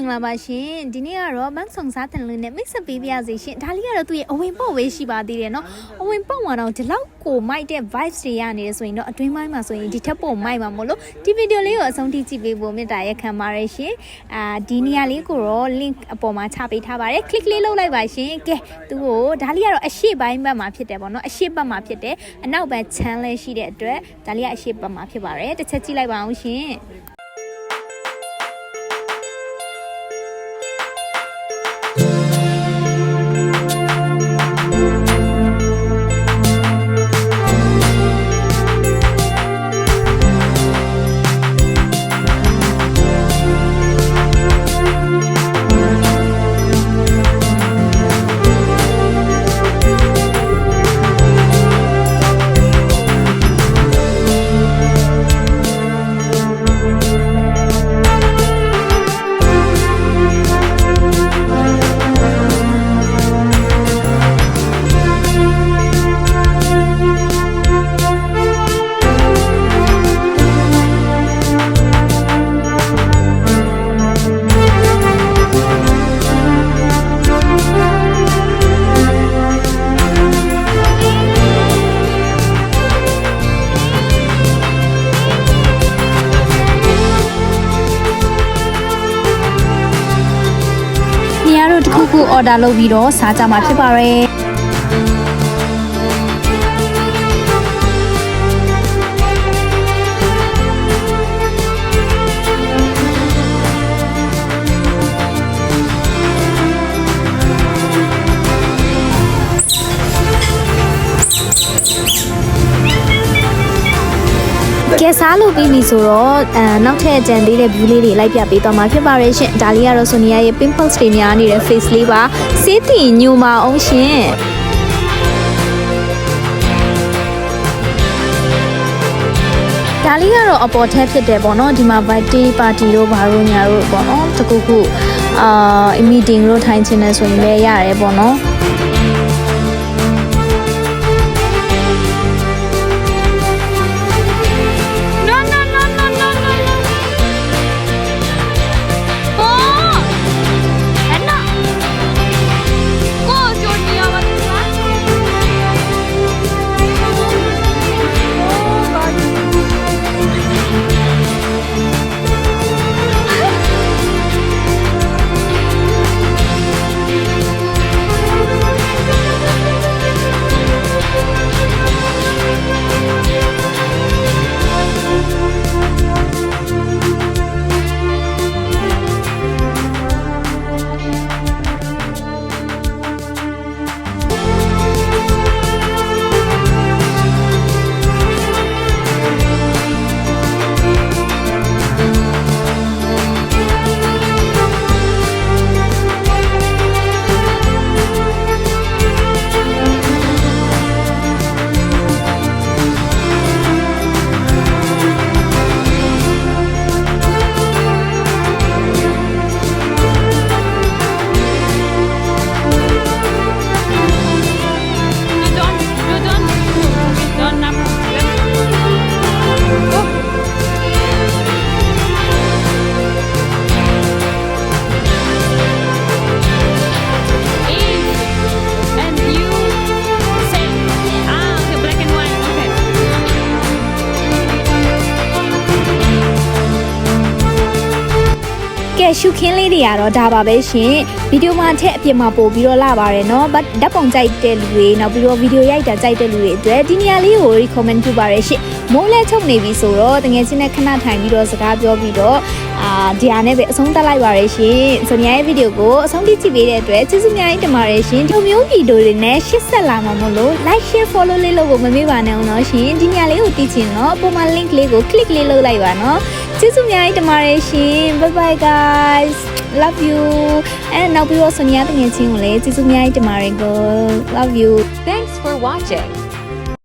င်္ဂလာပါရှင်ဒီနေ့ကတော့ဘန်းဆောင်စားတန်လေးနဲ့မိတ်ဆက်ပေးပါရစေရှင်ဒါလေးကတော့သူ့ရဲ့အဝင်ပေါက်ပဲရှိပါသေးတယ်နော်အဝင်ပေါက်မှာတော့ဒီလောက်ကိုမိုက်တဲ့ vibes တွေရနေတယ်ဆိုရင်တော့အတွင်းပိုင်းမှာဆိုရင်ဒီထက်ပိုမိုက်မှာမို့လို့ဒီဗီဒီယိုလေးကိုအဆုံးထိကြည့်ပေးဖို့မေတ္တာရက်ခံပါရရှင်ဒီနေရာလေးကိုတော့ link အပေါ်မှာချပေးထားပါတယ် click လေးလုပ်လိုက်ပါရှင်ကဲသူ့ကိုဒါလေးကတော့အရှိပိုင်းဘက်မှာဖြစ်တယ်ပေါ့နော်အရှိဘက်မှာဖြစ်တယ်အနောက်ဘက် channel လေးရှိတဲ့အတွက်ဒါလေးကအရှိဘက်မှာဖြစ်ပါတယ်တစ်ချက်ကြည့်လိုက်ပါအောင်ရှင်ခု order လုပ်ပြီးတော့စားကြမှာဖြစ်ပါရဲ့ကဲစားလို့ပြီးပြီဆိုတော့နောက်ထပ်အကြံသေးတဲ့ view လေးတွေလိုက်ပြပေးသွားမှာဖြစ်ပါရဲ့ရှင်ဒါလေးကတော့ဆိုနီယာရဲ့ pimples တွေများနေတဲ့ face လေးပါစေးတည်ညိုမအောင်ရှင်ဒါလေးကတော့အပေါ်ထက်ဖြစ်တယ်ပေါ့နော်ဒီမှာ birthday party တို့ဘာလို့ညာတို့ပေါ့နော်တကူခုmeeting တို့ထိုင်ချင်တယ်ဆိုရင်လည်းရတယ်ပေါ့နော်ကဲရှုခင်းလေးတွေကတော့ဒါပါပဲရှင်ဗီဒီယိုမှာထက်အပြစ်မှာပို့ပြီးတော့လာပါတယ်เนาะဓာတ်ပုံကြိုက်တဲ့လူတွေနောက်ပြီးတော့ဗီဒီယိုရိုက်တာကြိုက်တဲ့လူတွေအတွက်ဒီနေရာလေးကို recommend ပြုပါရရှင်မိုးလဲချုပ်နေပြီဆိုတော့တကယ်ချင်းနဲ့ခဏထိုင်ပြီးတော့စကားပြောပြီးတော့ဒီအားနဲ့ပဲအဆုံးသတ်လိုက်ပါရရှင်ဆိုနေရဲ့ဗီဒီယိုကိုအဆုံးထိကြည့်ပေးတဲ့အတွက်ကျေးဇူးများကြီးတင်ပါတယ်ရှင်ဒီမျိုးဗီဒီယိုတွေနဲ့ရှစ်ဆက်လာမှာမို့လို့ like share follow လေးလုပ်ဖို့မမေ့ပါနဲ့အောင်နော်ရှင်ဒီနေရာလေးကိုတီးချင်တော့ပုံမှန် link လေးကို click လေးလုပ်လိုက်ပါနော်ကျေးဇူးများကြီးတင်ပါတယ်ရှင် bye bye guys love you and နောက်ပြီးတော့ဆိုနေရတကယ်ချင်းကိုလည်းကျေးဇူးများကြီးတင်ပါတယ်ကို love you Thanks for watching